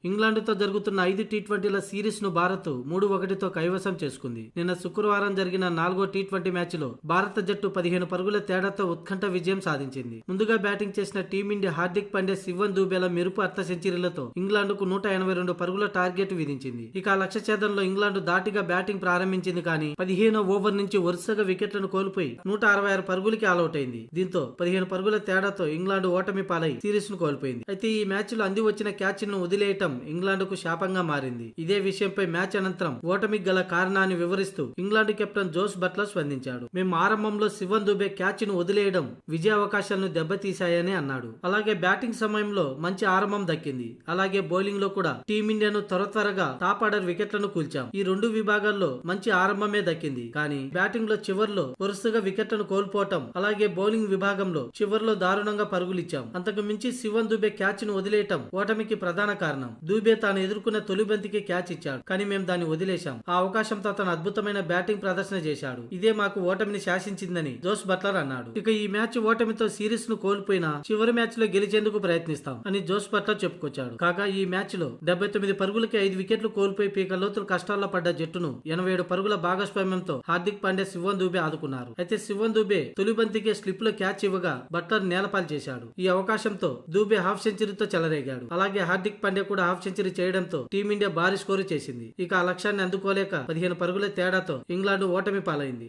ఇంగ్లాండ్తో జరుగుతున్న 5 టీ20ల సిరీస్ ను భారత్ 3-1తో కైవసం చేసుకుంది. నిన్న శుక్రవారం జరిగిన 4వ టీ20 మ్యాచ్లో భారత జట్టు 15 పరుగుల తేడాతో ఉత్కంఠ విజయం సాధించింది. ముందుగా బ్యాటింగ్ చేసిన టీమిండియా హార్దిక్ పాండ్యా, శివన్ దూబేల మెరుపు అర్ధ సెంచరీలతో ఇంగ్లాండ్కు 182 పరుగుల టార్గెట్ విధించింది. ఇక లక్ష్య ఛేదనలో ఇంగ్లాండ్ ధాటిగా బ్యాటింగ్ ప్రారంభించింది. కానీ 15వ ఓవర్ నుంచి వరుసగా వికెట్లను కోల్పోయి 166 పరుగులకి ఆలౌట్ అయింది. దీంతో 15 పరుగుల తేడాతో ఇంగ్లాండ్ ఓటమి పాలై సిరీస్ ను కోల్పోయింది. అయితే ఈ మ్యాచ్ లో అంది వచ్చిన క్యాచ్ ను వదిలేయటం ఇంగ్లాండ్ కు శాపంగా మారింది. ఇదే విషయంపై మ్యాచ్ అనంతరం ఓటమికి గల కారణాన్ని వివరిస్తూ ఇంగ్లాండ్ కెప్టెన్ జోస్ బట్లర్ స్పందించాడు. మేము ఆరంభంలో శివన్ దుబే క్యాచ్ ను వదిలేయడం విజయ అవకాశాలను దెబ్బతీశాయని అన్నాడు. అలాగే బ్యాటింగ్ సమయంలో మంచి ఆరంభం దక్కింది. అలాగే బౌలింగ్ లో కూడా టీమిండియాను త్వరగా టాప్ ఆర్డర్ వికెట్లను కూల్చాం. ఈ 2 విభాగాల్లో మంచి ఆరంభమే దక్కింది. కానీ బ్యాటింగ్ లో చివర్లో వరుసగా వికెట్లను కోల్పోవటం, అలాగే బౌలింగ్ విభాగంలో చివర్లో దారుణంగా పరుగులిచ్చాం. అంతకు మించి శివన్ దుబే క్యాచ్ ను వదిలేయటం ఓటమికి ప్రధాన కారణం. దూబే తాను ఎదుర్కొన్న తొలి బంతికి క్యాచ్ ఇచ్చాడు. కానీ మేము దాన్ని వదిలేశాం. ఆ అవకాశంతో అతను అద్భుతమైన బ్యాటింగ్ ప్రదర్శన చేశాడు. ఇదే మాకు ఓటమిని శాసించిందని జోస్ బట్లర్ అన్నాడు. ఇక ఈ మ్యాచ్ ఓటమితో సిరీస్ ను కోల్పోయినా చివరి మ్యాచ్ లో గెలిచేందుకు ప్రయత్నిస్తాం అని జోస్ బట్లర్ చెప్పుకొచ్చాడు. కాగా ఈ మ్యాచ్ లో 79 పరుగులకి 5 వికెట్లు కోల్పోయి పీక లోతులు కష్టాల్లో పడ్డ జట్టును 87 పరుగుల భాగస్వామ్యంతో హార్దిక్ పాండ్యా, శివన్ దూబే ఆదుకున్నారు. అయితే శివన్ దూబే తొలి బంతికే స్లిప్ లో క్యాచ్ ఇవ్వగా బట్లర్ నేలపాలు చేశాడు. ఈ అవకాశంతో దూబే హాఫ్ సెంచరీతో చెలరేగాడు. అలాగే హార్దిక్ పాండ్యా కూడా హాఫ్ సెంచరీ చేయడంతో టీమిండియా భారీ స్కోరు చేసింది. ఇక ఆ లక్ష్యాన్ని అందుకోలేక 15 పరుగుల తేడాతో ఇంగ్లాండ్ ఓటమి పాలైంది.